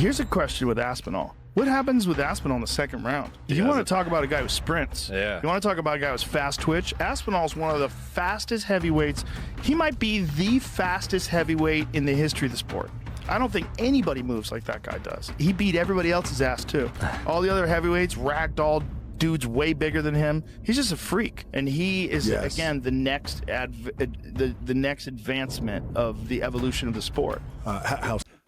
Here's a question with Aspinall. What happens with Aspinall in the second round? You want to talk about a guy who sprints. Yeah. You want to talk about a guy who's fast twitch. Aspinall's one of the fastest heavyweights. He might be the fastest heavyweight in the history of the sport. I don't think anybody moves like that guy does. He beat everybody else's ass too. All the other heavyweights, ragdoll dudes way bigger than him. He's just a freak, and he is again the next the next advancement of the evolution of the sport.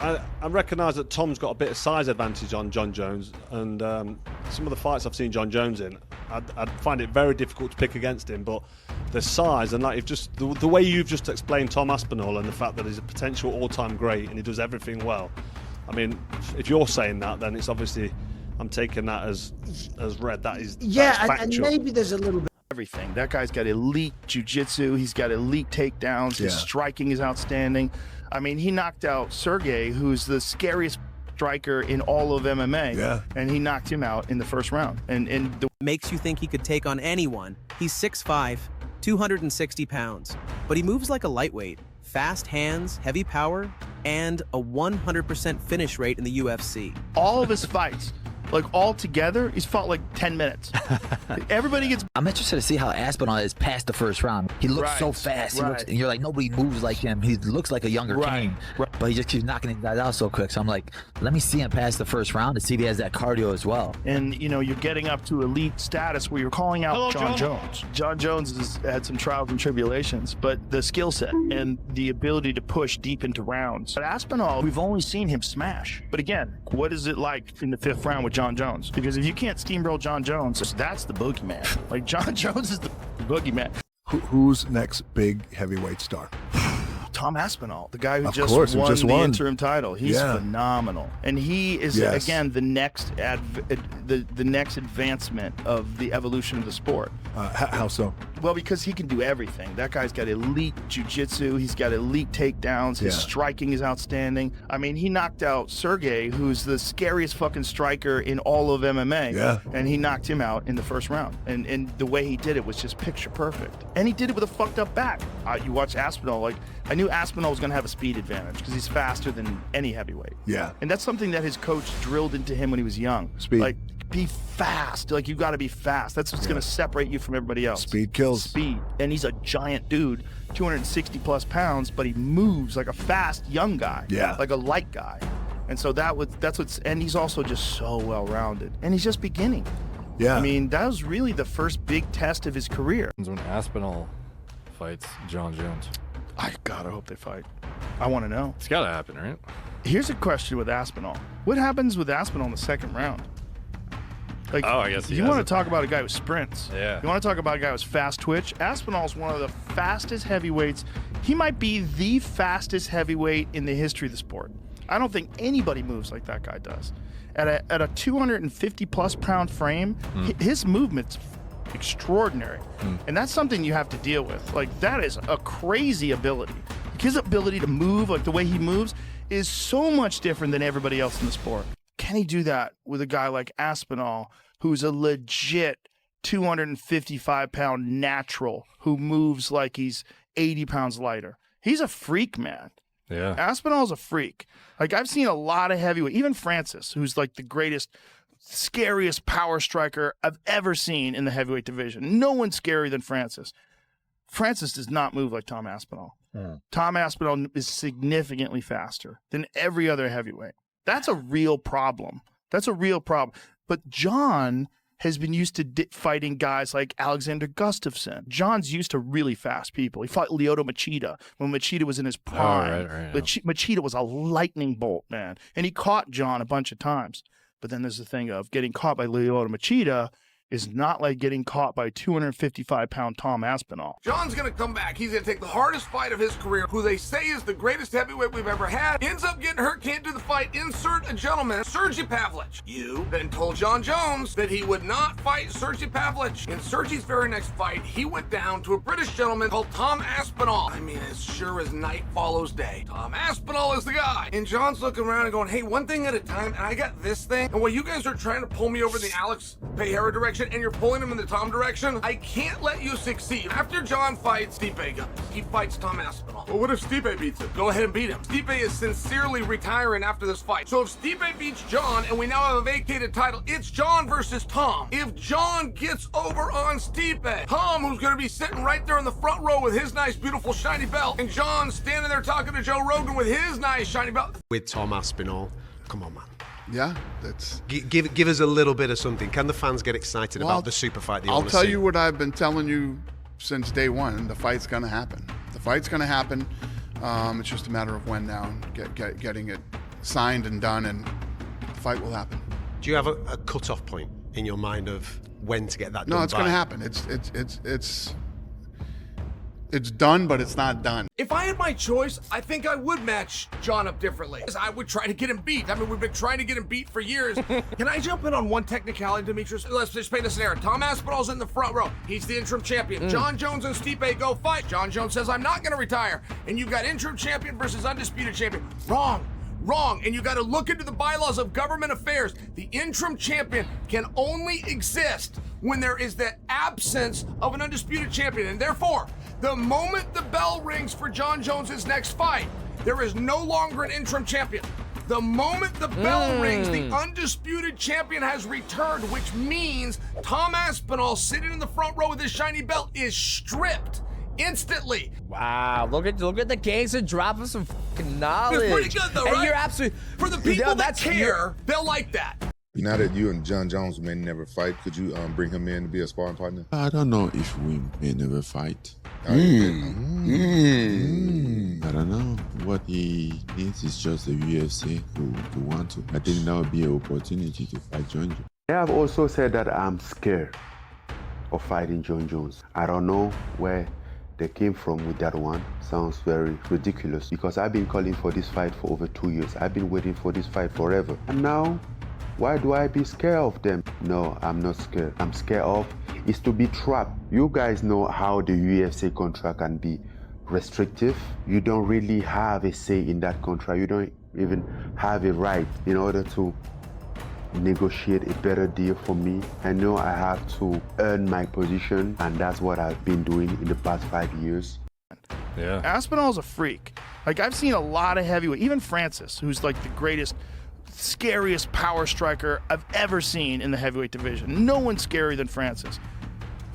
I recognise that Tom's got a bit of size advantage on Jon Jones, and some of the fights I've seen Jon Jones in, I'd find it very difficult to pick against him. But the size and like just the way you've just explained Tom Aspinall and the fact that he's a potential all-time great and he does everything well. I mean, if you're saying that, then it's obviously I'm taking that as read. That is and maybe there's a little bit. Everything. That guy's got elite jiu-jitsu. He's got elite takedowns. His striking is outstanding. I mean, he knocked out Sergey, who's the scariest striker in all of MMA, and he knocked him out in the first round. And makes you think he could take on anyone. He's 6'5", 260 pounds, but he moves like a lightweight. Fast hands, heavy power, and a 100% finish rate in the UFC. all of his fights, like all together, he's fought like 10 minutes. Everybody gets. I'm interested to see how Aspinall is past the first round. He looks so fast. He looks, and you're like, nobody moves like him. He looks like a younger King, but he just keeps knocking these guys out so quick. So I'm like, let me see him past the first round to see if he has that cardio as well. And you know, you're getting up to elite status where you're calling out Jon Jones. Jon Jones has had some trials and tribulations, but the skill set and the ability to push deep into rounds. But Aspinall, we've only seen him smash. But again, what is it like in the 5th round with Jon Jones? Because if you can't steamroll Jon Jones, that's the boogeyman. Like, Jon Jones is the boogeyman. Who's next big heavyweight star? Tom Aspinall, the guy who just won the interim title. He's phenomenal, and he is again the next the next advancement of the evolution of the sport. How so? Well, because he can do everything. That guy's got elite jiu-jitsu. He's got elite takedowns. His striking is outstanding. I mean, he knocked out Sergey, who's the scariest fucking striker in all of MMA. And he knocked him out in the first round. And the way he did it was just picture perfect. And he did it with a fucked up back. You watch Aspinall, like, I knew Aspinall was going to have a speed advantage because he's faster than any heavyweight. And that's something that his coach drilled into him when he was young. Speed. Like, be fast. Like, you got to be fast. That's what's going to separate you from everybody else. Speed kills. Speed. And he's a giant dude, 260 plus pounds, but he moves like a fast young guy. Like a light guy. And so and he's also just so well-rounded. And he's just beginning. I mean, that was really the first big test of his career. When Aspinall fights Jon Jones. I gotta hope they fight. I want to know. It's gotta happen, right? Here's a question with Aspinall. What happens with Aspinall in the second round? Like, I guess you want to talk about a guy who sprints. You want to talk about a guy who's fast twitch. Aspinall's one of the fastest heavyweights. He might be the fastest heavyweight in the history of the sport. I don't think anybody moves like that guy does. At a 250 plus pound frame, his movement's extraordinary. And that's something you have to deal with. Like, that is a crazy ability. His ability to move, like the way he moves, is so much different than everybody else in the sport. Can he do that with a guy like Aspinall, who's a legit 255-pound natural who moves like he's 80 pounds lighter? He's a freak, man. Aspinall's a freak. Like, I've seen a lot of heavyweight, even Francis, who's like the greatest, scariest power striker I've ever seen in the heavyweight division. No one's scarier than Francis. Francis does not move like Tom Aspinall. Tom Aspinall is significantly faster than every other heavyweight. That's a real problem. That's a real problem. But Jon has been used to fighting guys like Alexander Gustafsson. Jon's used to really fast people. He fought Lyoto Machida when Machida was in his prime. Machida was a lightning bolt, man. And he caught Jon a bunch of times. But then there's the thing of getting caught by Lyoto Machida is not like getting caught by 255-pound Tom Aspinall. Jon's gonna come back. He's gonna take the hardest fight of his career, who they say is the greatest heavyweight we've ever had. Ends up getting hurt, can't do the fight. Insert a gentleman, Sergey Pavlich. You then told Jon Jones that he would not fight Sergey Pavlich. In Sergey's very next fight, he went down to a British gentleman called Tom Aspinall. I mean, as sure as night follows day, Tom Aspinall is the guy. And Jon's looking around and going, hey, one thing at a time, and I got this thing. And while you guys are trying to pull me over in the Alex Pereira direction, direction and you're pulling him in the Tom direction, I can't let you succeed. After Jon fights Stipe, guys, he fights Tom Aspinall. Well, what if Stipe beats him? Go ahead and beat him. Stipe is sincerely retiring after this fight. So if Stipe beats Jon and we now have a vacated title, it's Jon versus Tom. If Jon gets over on Stipe, Tom, who's going to be sitting right there in the front row with his nice, beautiful, shiny belt, and Jon standing there talking to Joe Rogan with his nice, shiny belt. With Tom Aspinall, come on, man. Yeah, that's... Give us a little bit of something. Can the fans get excited about the super fight? I'll tell you what I've been telling you since day one. The fight's going to happen. The fight's going to happen. It's just a matter of when now, and getting it signed and done, and the fight will happen. Do you have a cut-off point in your mind of when to get that done? No, it's going to happen. It's done, but it's not done. If I had my choice, I think I would match Jon up differently. I would try to get him beat. I mean, we've been trying to get him beat for years. Can I jump in on one technicality, Demetrius? Let's just paint the scenario. Tom Aspinall's in the front row. He's the interim champion. Jon Jones and Stipe go fight. Jon Jones says, I'm not going to retire. And you've got interim champion versus undisputed champion. Wrong. And you got to look into the bylaws of government affairs. The interim champion can only exist when there is the absence of an undisputed champion. And therefore, the moment the bell rings for Jon Jones' next fight, there is no longer an interim champion. The moment the bell rings, the undisputed champion has returned, which means Tom Aspinall, sitting in the front row with his shiny belt, is stripped instantly. Wow, look at the case and dropping some fucking knowledge. It's pretty good though, right? And you're absolutely, for the people that care, they'll like that. Now that you and Jon Jones may never fight, could you bring him in to be a sparring partner? I don't know if we may never fight. I don't know. What he needs is just the UFC to want to. I think that would be an opportunity to fight Jon Jones. I have also said that I'm scared of fighting Jon Jones. I don't know where they came from with that one. Sounds very ridiculous because I've been calling for this fight for over 2 years. I've been waiting for this fight forever. And now, why do I be scared of them? No, I'm not scared. I'm scared of is to be trapped. You guys know how the UFC contract can be restrictive. You don't really have a say in that contract. You don't even have a right in order to negotiate a better deal for me. I know I have to earn my position, and that's what I've been doing in the past 5 years. Yeah. Aspinall's a freak. Like, I've seen a lot of heavyweight, even Francis, who's like the greatest, scariest power striker I've ever seen in the heavyweight division. No one's scarier than Francis.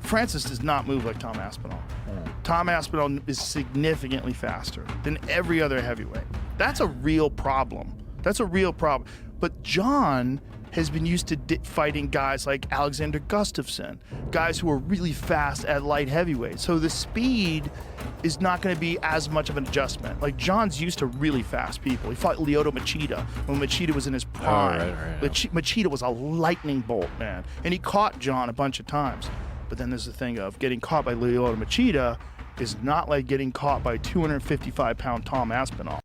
Francis does not move like Tom Aspinall. Tom Aspinall is significantly faster than every other heavyweight. That's a real problem. That's a real problem. But Jon has been used to fighting guys like Alexander Gustafsson, guys who are really fast at light heavyweight. So the speed is not going to be as much of an adjustment. Like, Jon's used to really fast people. He fought Lyoto Machida when Machida was in his prime. Machida was a lightning bolt, man. And he caught Jon a bunch of times. But then there's the thing of getting caught by Lyoto Machida is not like getting caught by 255-pound Tom Aspinall.